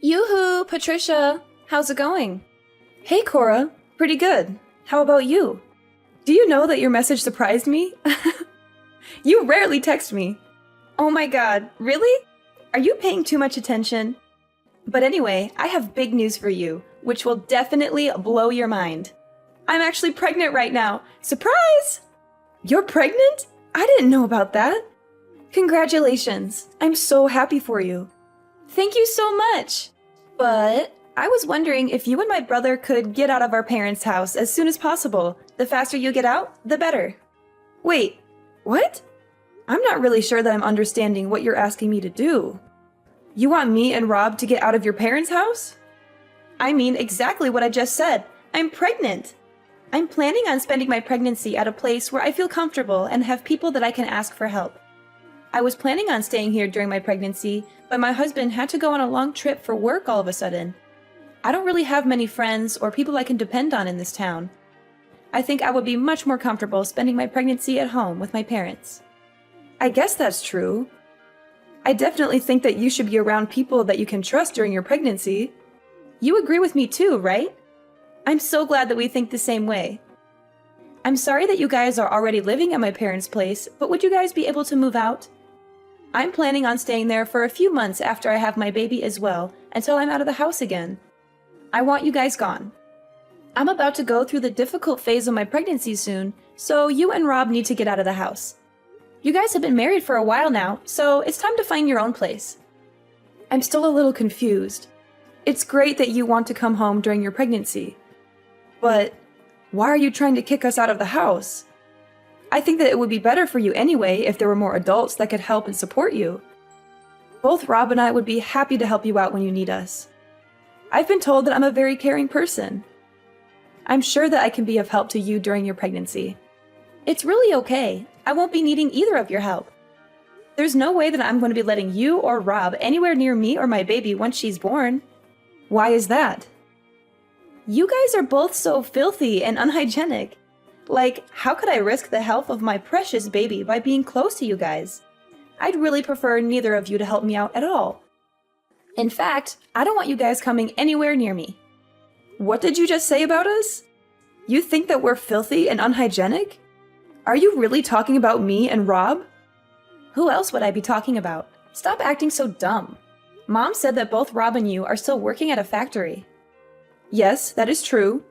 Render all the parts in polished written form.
Yoo-hoo, Patricia! How's it going? Hey, Cora. Pretty good. How about you? Do you know that your message surprised me? You rarely text me. Oh my god, really? Are you paying too much attention? But anyway, I have big news for you, which will definitely blow your mind. I'm actually pregnant right now. Surprise! You're pregnant? I didn't know about that. Congratulations. I'm so happy for you. Thank you so much. But I was wondering if you and my brother could get out of our parents' house as soon as possible. The faster you get out, the better. Wait, what? I'm not really sure that I'm understanding what you're asking me to do. You want me and Rob to get out of your parents' house? I mean exactly what I just said. I'm pregnant. I'm planning on spending my pregnancy at a place where I feel comfortable and have people that I can ask for help. I was planning on staying here during my pregnancy, but my husband had to go on a long trip for work all of a sudden. I don't really have many friends or people I can depend on in this town. I think I would be much more comfortable spending my pregnancy at home with my parents. I guess that's true. I definitely think that you should be around people that you can trust during your pregnancy. You agree with me too, right? I'm so glad that we think the same way. I'm sorry that you guys are already living at my parents' place, but would you guys be able to move out? I'm planning on staying there for a few months after I have my baby as well, until I'm out of the house again. I want you guys gone. I'm about to go through the difficult phase of my pregnancy soon, so you and Rob need to get out of the house. You guys have been married for a while now, so it's time to find your own place. I'm still a little confused. It's great that you want to come home during your pregnancy. But why are you trying to kick us out of the house? I think that it would be better for you anyway if there were more adults that could help and support you. Both Rob and I would be happy to help you out when you need us. I've been told that I'm a very caring person. I'm sure that I can be of help to you during your pregnancy. It's really okay. I won't be needing either of your help. There's no way that I'm going to be letting you or Rob anywhere near me or my baby once she's born. Why is that? You guys are both so filthy and unhygienic. Like, how could I risk the health of my precious baby by being close to you guys? I'd really prefer neither of you to help me out at all. In fact, I don't want you guys coming anywhere near me. What did you just say about us? You think that we're filthy and unhygienic? Are you really talking about me and Rob? Who else would I be talking about? Stop acting so dumb. Mom said that both Rob and you are still working at a factory. Yes, that is true.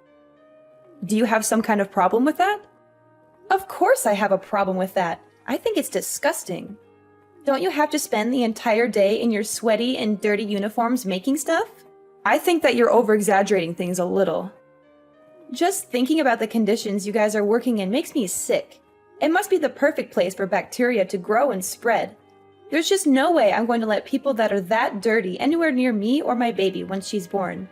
Do you have some kind of problem with that? Of course I have a problem with that. I think it's disgusting. Don't you have to spend the entire day in your sweaty and dirty uniforms making stuff? I think that you're over-exaggerating things a little. Just thinking about the conditions you guys are working in makes me sick. It must be the perfect place for bacteria to grow and spread. There's just no way I'm going to let people that are that dirty anywhere near me or my baby once she's born.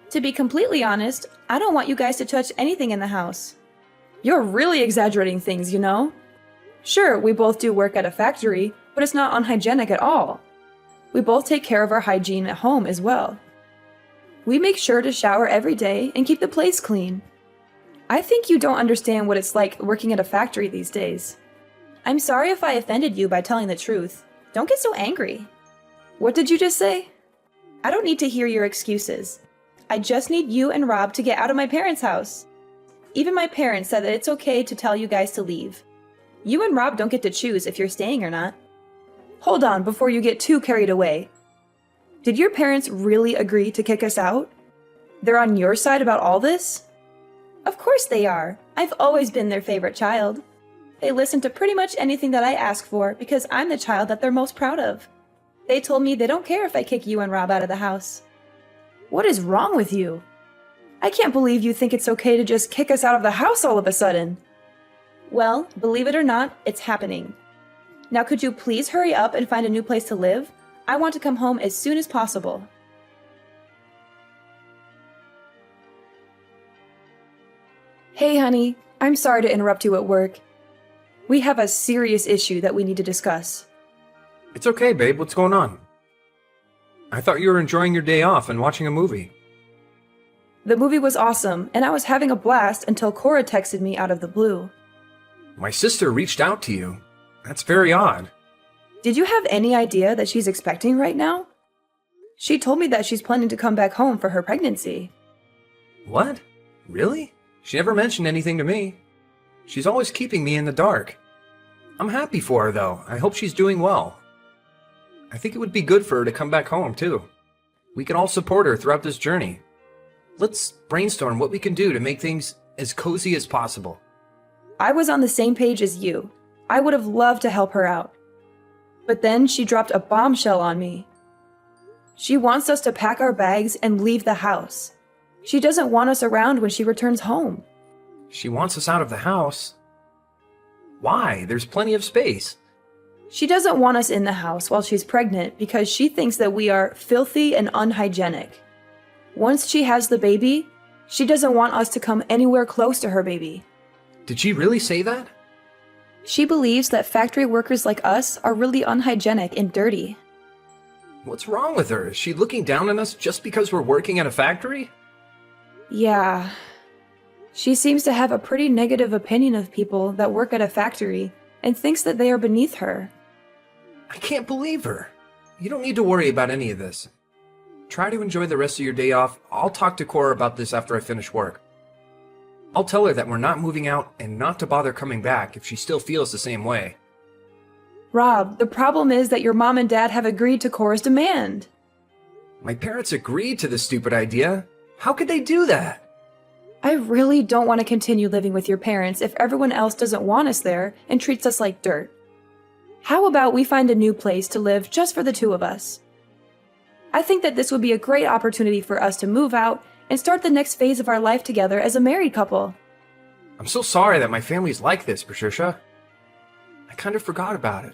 To be completely honest, I don't want you guys to touch anything in the house. You're really exaggerating things, you know? Sure, we both do work at a factory, but it's not unhygienic at all. We both take care of our hygiene at home as well. We make sure to shower every day and keep the place clean. I think you don't understand what it's like working at a factory these days. I'm sorry if I offended you by telling the truth. Don't get so angry. What did you just say? I don't need to hear your excuses. I just need you and Rob to get out of my parents' house. Even my parents said that it's okay to tell you guys to leave. You and Rob don't get to choose if you're staying or not. Hold on before you get too carried away. Did your parents really agree to kick us out? They're on your side about all this? Of course they are. I've always been their favorite child. They listen to pretty much anything that I ask for because I'm the child that they're most proud of. They told me they don't care if I kick you and Rob out of the house. What is wrong with you? I can't believe you think it's okay to just kick us out of the house all of a sudden. Well, believe it or not, it's happening. Now could you please hurry up and find a new place to live? I want to come home as soon as possible. Hey honey, I'm sorry to interrupt you at work. We have a serious issue that we need to discuss. It's okay, babe. What's going on? I thought you were enjoying your day off and watching a movie. The movie was awesome, and I was having a blast until Cora texted me out of the blue. My sister reached out to you. That's very odd. Did you have any idea that she's expecting right now? She told me that she's planning to come back home for her pregnancy. What? Really? She never mentioned anything to me. She's always keeping me in the dark. I'm happy for her, though. I hope she's doing well. I think it would be good for her to come back home, too. We can all support her throughout this journey. Let's brainstorm what we can do to make things as cozy as possible. I was on the same page as you. I would have loved to help her out. But then she dropped a bombshell on me. She wants us to pack our bags and leave the house. She doesn't want us around when she returns home. She wants us out of the house? Why? There's plenty of space. She doesn't want us in the house while she's pregnant because she thinks that we are filthy and unhygienic. Once she has the baby, she doesn't want us to come anywhere close to her baby. Did she really say that? She believes that factory workers like us are really unhygienic and dirty. What's wrong with her? Is she looking down on us just because we're working at a factory? Yeah. She seems to have a pretty negative opinion of people that work at a factory and thinks that they are beneath her. I can't believe her. You don't need to worry about any of this. Try to enjoy the rest of your day off. I'll talk to Cora about this after I finish work. I'll tell her that we're not moving out and not to bother coming back if she still feels the same way. Rob, the problem is that your mom and dad have agreed to Cora's demand. My parents agreed to this stupid idea. How could they do that? I really don't want to continue living with your parents if everyone else doesn't want us there and treats us like dirt. How about we find a new place to live just for the two of us? I think that this would be a great opportunity for us to move out and start the next phase of our life together as a married couple. I'm so sorry that my family's like this, Patricia. I kind of forgot about it.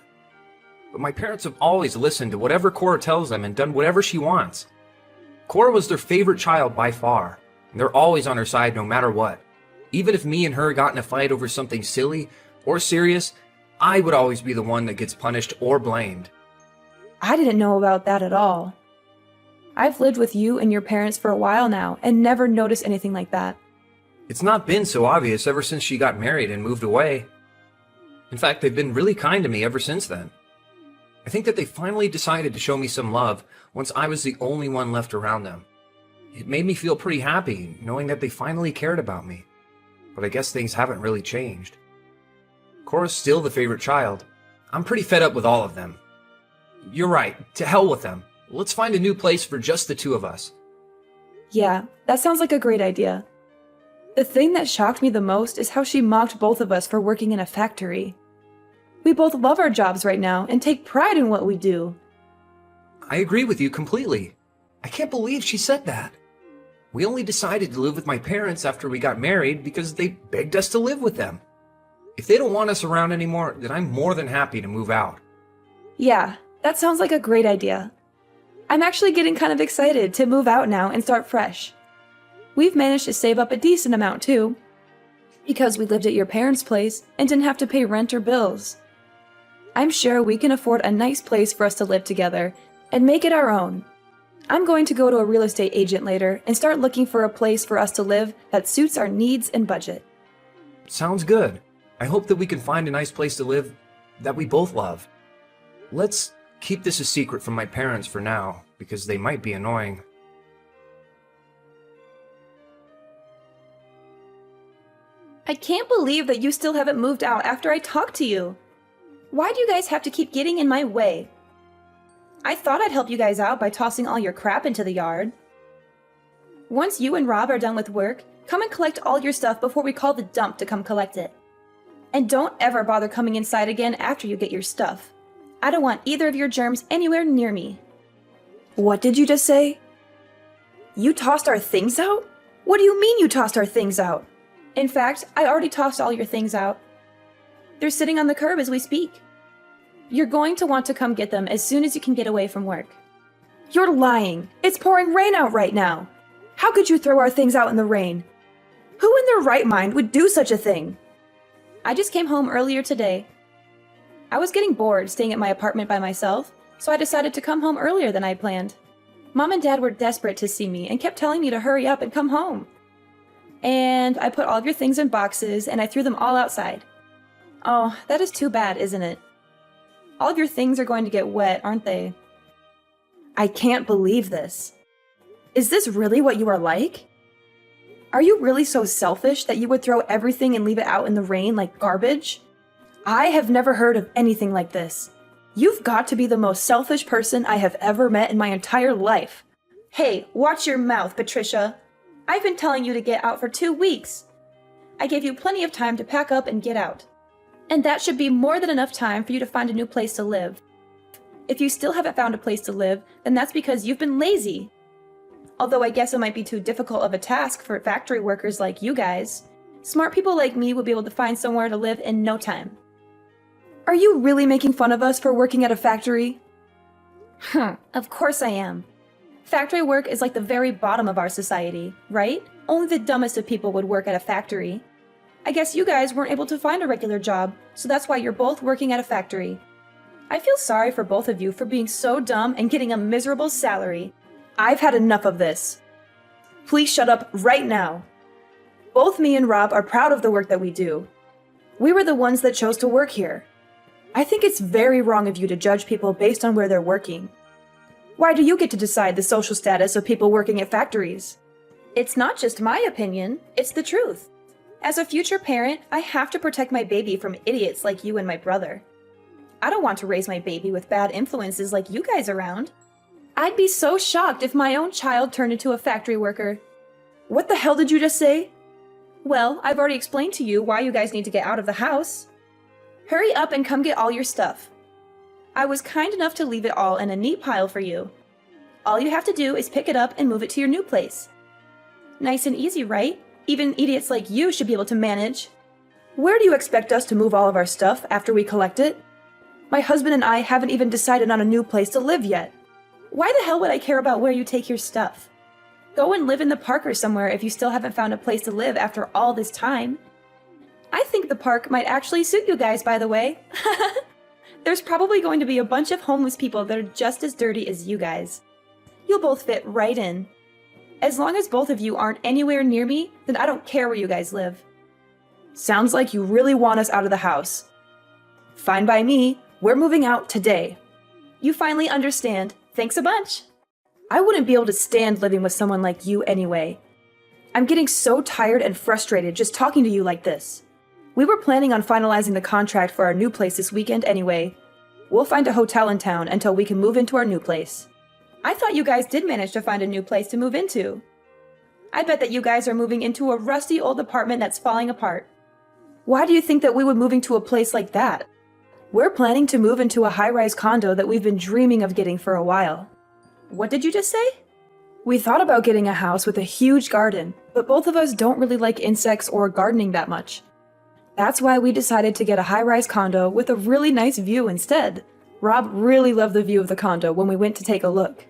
But my parents have always listened to whatever Cora tells them and done whatever she wants. Cora was their favorite child by far, and they're always on her side no matter what. Even if me and her got in a fight over something silly or serious, I would always be the one that gets punished or blamed. I didn't know about that at all. I've lived with you and your parents for a while now and never noticed anything like that. It's not been so obvious ever since she got married and moved away. In fact, they've been really kind to me ever since then. I think that they finally decided to show me some love once I was the only one left around them. It made me feel pretty happy knowing that they finally cared about me. But I guess things haven't really changed. Cora's still the favorite child. I'm pretty fed up with all of them. You're right, to hell with them. Let's find a new place for just the two of us. Yeah, that sounds like a great idea. The thing that shocked me the most is how she mocked both of us for working in a factory. We both love our jobs right now and take pride in what we do. I agree with you completely. I can't believe she said that. We only decided to live with my parents after we got married because they begged us to live with them. If they don't want us around anymore, then I'm more than happy to move out. Yeah, that sounds like a great idea. I'm actually getting kind of excited to move out now and start fresh. We've managed to save up a decent amount too, because we lived at your parents' place and didn't have to pay rent or bills. I'm sure we can afford a nice place for us to live together and make it our own. I'm going to go to a real estate agent later and start looking for a place for us to live that suits our needs and budget. Sounds good. I hope that we can find a nice place to live that we both love. Let's keep this a secret from my parents for now, because they might be annoying. I can't believe that you still haven't moved out after I talked to you. Why do you guys have to keep getting in my way? I thought I'd help you guys out by tossing all your crap into the yard. Once you and Rob are done with work, come and collect all your stuff before we call the dump to come collect it. And don't ever bother coming inside again after you get your stuff. I don't want either of your germs anywhere near me. What did you just say? You tossed our things out? What do you mean you tossed our things out? In fact, I already tossed all your things out. They're sitting on the curb as we speak. You're going to want to come get them as soon as you can get away from work. You're lying. It's pouring rain out right now. How could you throw our things out in the rain? Who in their right mind would do such a thing? I just came home earlier today. I was getting bored staying at my apartment by myself, so I decided to come home earlier than I had planned. Mom and Dad were desperate to see me and kept telling me to hurry up and come home. And I put all of your things in boxes and I threw them all outside. Oh, that is too bad, isn't it? All of your things are going to get wet, aren't they? I can't believe this. Is this really what you are like? Are you really so selfish that you would throw everything and leave it out in the rain like garbage? I have never heard of anything like this. You've got to be the most selfish person I have ever met in my entire life. Hey, watch your mouth, Patricia. I've been telling you to get out for 2 weeks. I gave you plenty of time to pack up and get out. And that should be more than enough time for you to find a new place to live. If you still haven't found a place to live, then that's because you've been lazy. Although I guess it might be too difficult of a task for factory workers like you guys. Smart people like me would be able to find somewhere to live in no time. Are you really making fun of us for working at a factory? Of course I am. Factory work is like the very bottom of our society, right? Only the dumbest of people would work at a factory. I guess you guys weren't able to find a regular job, so that's why you're both working at a factory. I feel sorry for both of you for being so dumb and getting a miserable salary. I've had enough of this. Please shut up right now. Both me and Rob are proud of the work that we do. We were the ones that chose to work here. I think it's very wrong of you to judge people based on where they're working. Why do you get to decide the social status of people working at factories? It's not just my opinion, it's the truth. As a future parent, I have to protect my baby from idiots like you and my brother. I don't want to raise my baby with bad influences like you guys around. I'd be so shocked if my own child turned into a factory worker. What the hell did you just say? Well, I've already explained to you why you guys need to get out of the house. Hurry up and come get all your stuff. I was kind enough to leave it all in a neat pile for you. All you have to do is pick it up and move it to your new place. Nice and easy, right? Even idiots like you should be able to manage. Where do you expect us to move all of our stuff after we collect it? My husband and I haven't even decided on a new place to live yet. Why the hell would I care about where you take your stuff? Go and live in the park or somewhere if you still haven't found a place to live after all this time. I think the park might actually suit you guys, by the way. There's probably going to be a bunch of homeless people that are just as dirty as you guys. You'll both fit right in. As long as both of you aren't anywhere near me, then I don't care where you guys live. Sounds like you really want us out of the house. Fine by me, we're moving out today. You finally understand. Thanks a bunch. I wouldn't be able to stand living with someone like you anyway. I'm getting so tired and frustrated just talking to you like this. We were planning on finalizing the contract for our new place this weekend anyway. We'll find a hotel in town until we can move into our new place. I thought you guys did manage to find a new place to move into. I bet that you guys are moving into a rusty old apartment that's falling apart. Why do you think that we would move into a place like that? We're planning to move into a high-rise condo that we've been dreaming of getting for a while. What did you just say? We thought about getting a house with a huge garden, but both of us don't really like insects or gardening that much. That's why we decided to get a high-rise condo with a really nice view instead. Rob really loved the view of the condo when we went to take a look.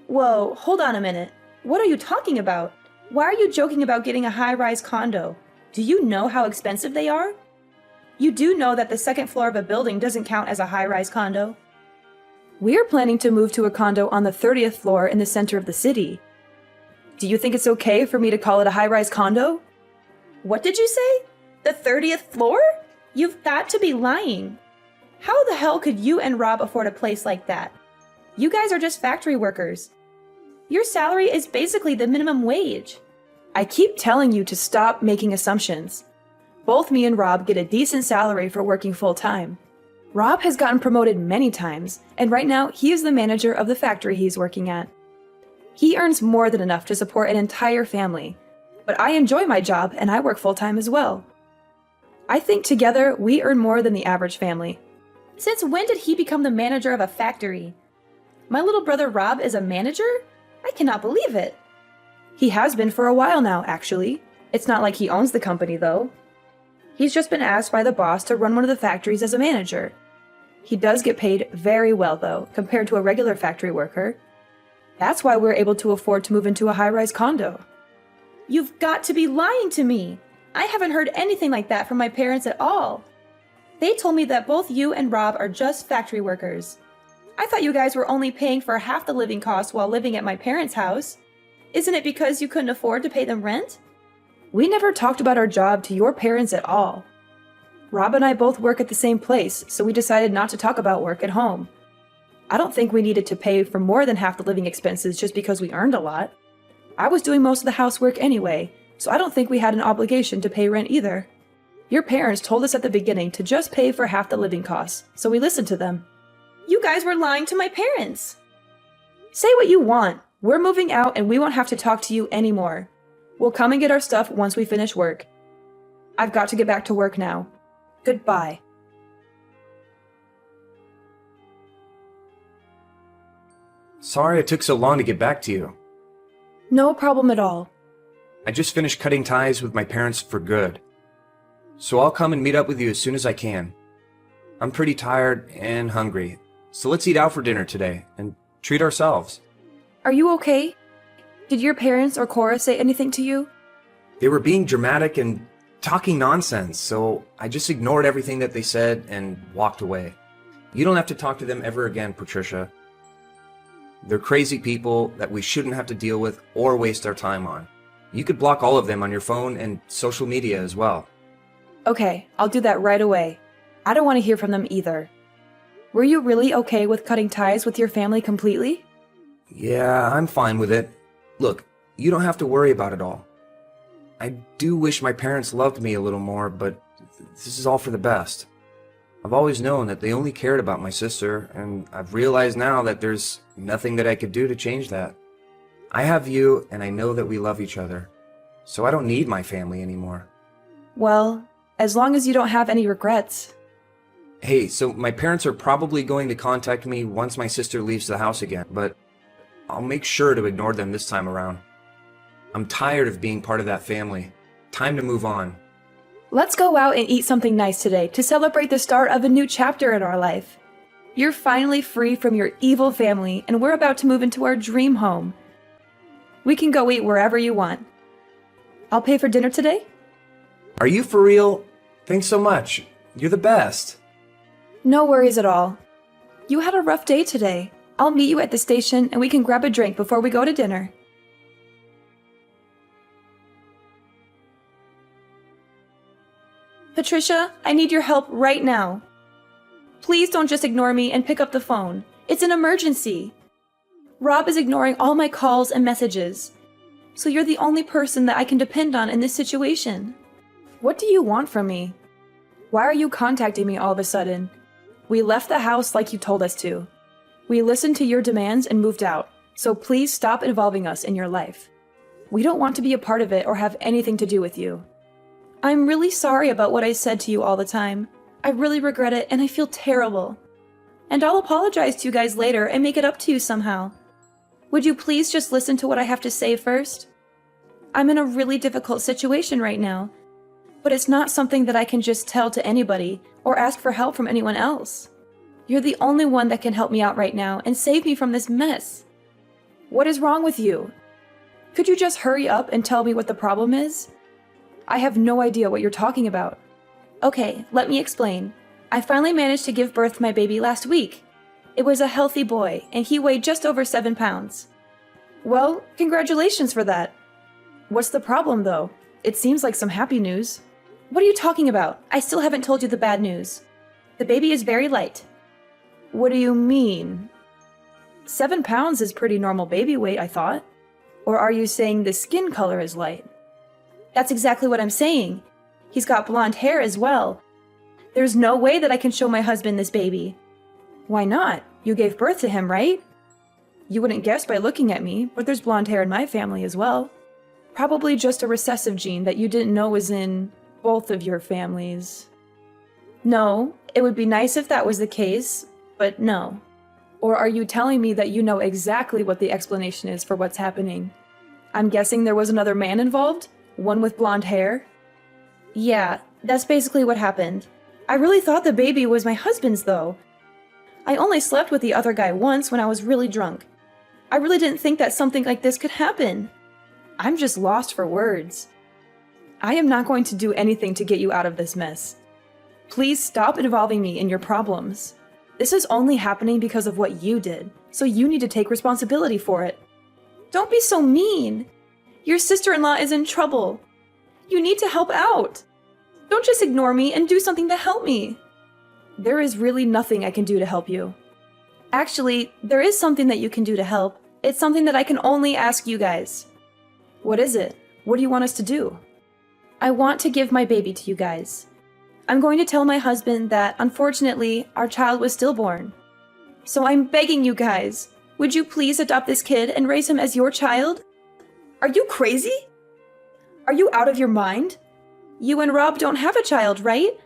Whoa, hold on a minute. What are you talking about? Why are you joking about getting a high-rise condo? Do you know how expensive they are? You do know that the second floor of a building doesn't count as a high-rise condo. We're planning to move to a condo on the 30th floor in the center of the city. Do you think it's okay for me to call it a high-rise condo? What did you say? The 30th floor? You've got to be lying. How the hell could you and Rob afford a place like that? You guys are just factory workers. Your salary is basically the minimum wage. I keep telling you to stop making assumptions. Both me and Rob get a decent salary for working full-time. Rob has gotten promoted many times, and right now he is the manager of the factory he's working at. He earns more than enough to support an entire family, but I enjoy my job and I work full-time as well. I think together we earn more than the average family. Since when did he become the manager of a factory? My little brother Rob is a manager? I cannot believe it. He has been for a while now, actually. It's not like he owns the company, though. He's just been asked by the boss to run one of the factories as a manager. He does get paid very well, though, compared to a regular factory worker. That's why we're able to afford to move into a high-rise condo. You've got to be lying to me! I haven't heard anything like that from my parents at all. They told me that both you and Rob are just factory workers. I thought you guys were only paying for half the living costs while living at my parents' house. Isn't it because you couldn't afford to pay them rent? We never talked about our job to your parents at all. Rob and I both work at the same place, so we decided not to talk about work at home. I don't think we needed to pay for more than half the living expenses just because we earned a lot. I was doing most of the housework anyway, so I don't think we had an obligation to pay rent either. Your parents told us at the beginning to just pay for half the living costs, so we listened to them. You guys were lying to my parents! Say what you want. We're moving out and we won't have to talk to you anymore. We'll come and get our stuff once we finish work. I've got to get back to work now. Goodbye. Sorry it took so long to get back to you. No problem at all. I just finished cutting ties with my parents for good. So I'll come and meet up with you as soon as I can. I'm pretty tired and hungry, so let's eat out for dinner today and treat ourselves. Are you okay? Did your parents or Cora say anything to you? They were being dramatic and talking nonsense, so I just ignored everything that they said and walked away. You don't have to talk to them ever again, Patricia. They're crazy people that we shouldn't have to deal with or waste our time on. You could block all of them on your phone and social media as well. Okay, I'll do that right away. I don't want to hear from them either. Were you really okay with cutting ties with your family completely? Yeah, I'm fine with it. Look, you don't have to worry about it all. I do wish my parents loved me a little more, but this is all for the best. I've always known that they only cared about my sister, and I've realized now that there's nothing that I could do to change that. I have you, and I know that we love each other, so I don't need my family anymore. Well, as long as you don't have any regrets. Hey, so my parents are probably going to contact me once my sister leaves the house again, but I'll make sure to ignore them this time around. I'm tired of being part of that family. Time to move on. Let's go out and eat something nice today to celebrate the start of a new chapter in our life. You're finally free from your evil family, and we're about to move into our dream home. We can go eat wherever you want. I'll pay for dinner today? Are you for real? Thanks so much. You're the best. No worries at all. You had a rough day today. I'll meet you at the station and we can grab a drink before we go to dinner. Patricia, I need your help right now. Please don't just ignore me and pick up the phone. It's an emergency. Rob is ignoring all my calls and messages. So you're the only person that I can depend on in this situation. What do you want from me? Why are you contacting me all of a sudden? We left the house like you told us to. We listened to your demands and moved out, so please stop involving us in your life. We don't want to be a part of it or have anything to do with you. I'm really sorry about what I said to you all the time. I really regret it and I feel terrible. And I'll apologize to you guys later and make it up to you somehow. Would you please just listen to what I have to say first? I'm in a really difficult situation right now, but it's not something that I can just tell to anybody or ask for help from anyone else. You're the only one that can help me out right now and save me from this mess. What is wrong with you? Could you just hurry up and tell me what the problem is? I have no idea what you're talking about. Okay, let me explain. I finally managed to give birth to my baby last week. It was a healthy boy, and he weighed just over 7 pounds. Well, congratulations for that. What's the problem, though? It seems like some happy news. What are you talking about? I still haven't told you the bad news. The baby is very light. What do you mean? 7 pounds is pretty normal baby weight, I thought. Or are you saying the skin color is light? That's exactly what I'm saying. He's got blonde hair as well. There's no way that I can show my husband this baby. Why not? You gave birth to him, right? You wouldn't guess by looking at me, but there's blonde hair in my family as well. Probably just a recessive gene that you didn't know was in both of your families. No, it would be nice if that was the case, but no. Or are you telling me that you know exactly what the explanation is for what's happening? I'm guessing there was another man involved? One with blonde hair? Yeah, that's basically what happened. I really thought the baby was my husband's, though. I only slept with the other guy once when I was really drunk. I really didn't think that something like this could happen. I'm just lost for words. I am not going to do anything to get you out of this mess. Please stop involving me in your problems. This is only happening because of what you did, so you need to take responsibility for it. Don't be so mean. Your sister-in-law is in trouble. You need to help out. Don't just ignore me and do something to help me. There is really nothing I can do to help you. Actually, there is something that you can do to help. It's something that I can only ask you guys. What is it? What do you want us to do? I want to give my baby to you guys. I'm going to tell my husband that, unfortunately, our child was stillborn. So I'm begging you guys, would you please adopt this kid and raise him as your child? Are you crazy? Are you out of your mind? You and Rob don't have a child, right?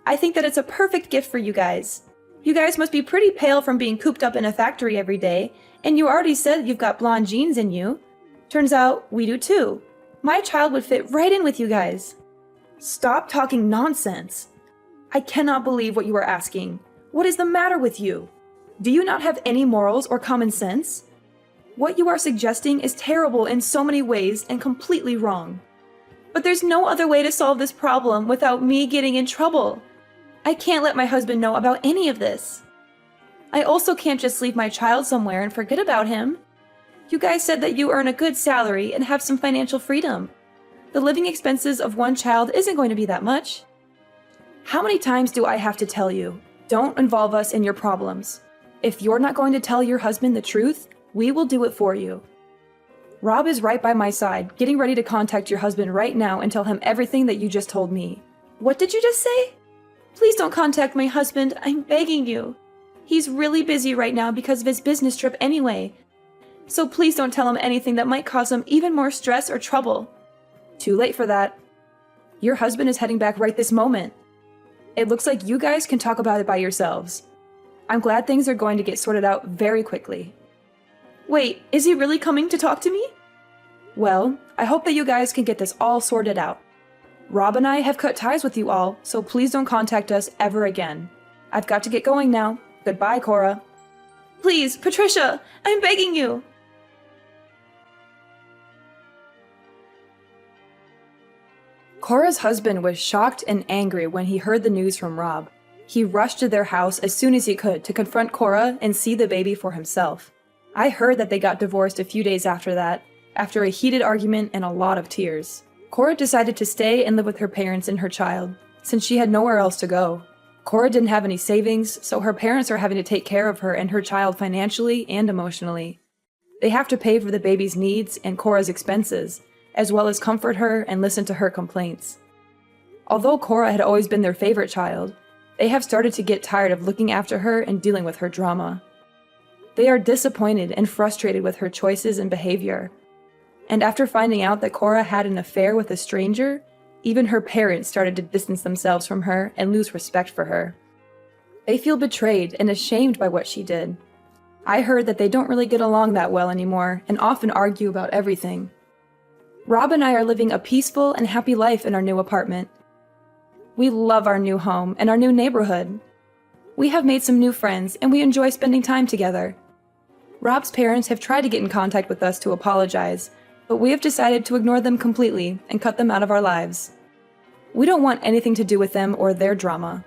I think that it's a perfect gift for you guys. You guys must be pretty pale from being cooped up in a factory every day, and you already said you've got blonde genes in you. Turns out we do too. My child would fit right in with you guys. Stop talking nonsense. I cannot believe what you are asking. What is the matter with you? Do you not have any morals or common sense? What you are suggesting is terrible in so many ways and completely wrong. But there's no other way to solve this problem without me getting in trouble. I can't let my husband know about any of this. I also can't just leave my child somewhere and forget about him. You guys said that you earn a good salary and have some financial freedom. The living expenses of one child isn't going to be that much. How many times do I have to tell you? Don't involve us in your problems. If you're not going to tell your husband the truth, we will do it for you. Rob is right by my side, getting ready to contact your husband right now and tell him everything that you just told me. What did you just say? Please don't contact my husband, I'm begging you. He's really busy right now because of his business trip anyway. So please don't tell him anything that might cause him even more stress or trouble. Too late for that. Your husband is heading back right this moment. It looks like you guys can talk about it by yourselves. I'm glad things are going to get sorted out very quickly. Wait, is he really coming to talk to me? Well, I hope that you guys can get this all sorted out. Rob and I have cut ties with you all, so please don't contact us ever again. I've got to get going now. Goodbye, Cora. Please, Patricia, I'm begging you. Cora's husband was shocked and angry when he heard the news from Rob. He rushed to their house as soon as he could to confront Cora and see the baby for himself. I heard that they got divorced a few days after that, after a heated argument and a lot of tears. Cora decided to stay and live with her parents and her child, since she had nowhere else to go. Cora didn't have any savings, so her parents are having to take care of her and her child financially and emotionally. They have to pay for the baby's needs and Cora's expenses, as well as comfort her and listen to her complaints. Although Cora had always been their favorite child, they have started to get tired of looking after her and dealing with her drama. They are disappointed and frustrated with her choices and behavior. And after finding out that Cora had an affair with a stranger, even her parents started to distance themselves from her and lose respect for her. They feel betrayed and ashamed by what she did. I heard that they don't really get along that well anymore and often argue about everything. Rob and I are living a peaceful and happy life in our new apartment. We love our new home and our new neighborhood. We have made some new friends and we enjoy spending time together. Rob's parents have tried to get in contact with us to apologize, but we have decided to ignore them completely and cut them out of our lives. We don't want anything to do with them or their drama.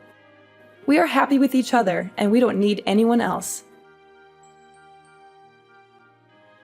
We are happy with each other and we don't need anyone else.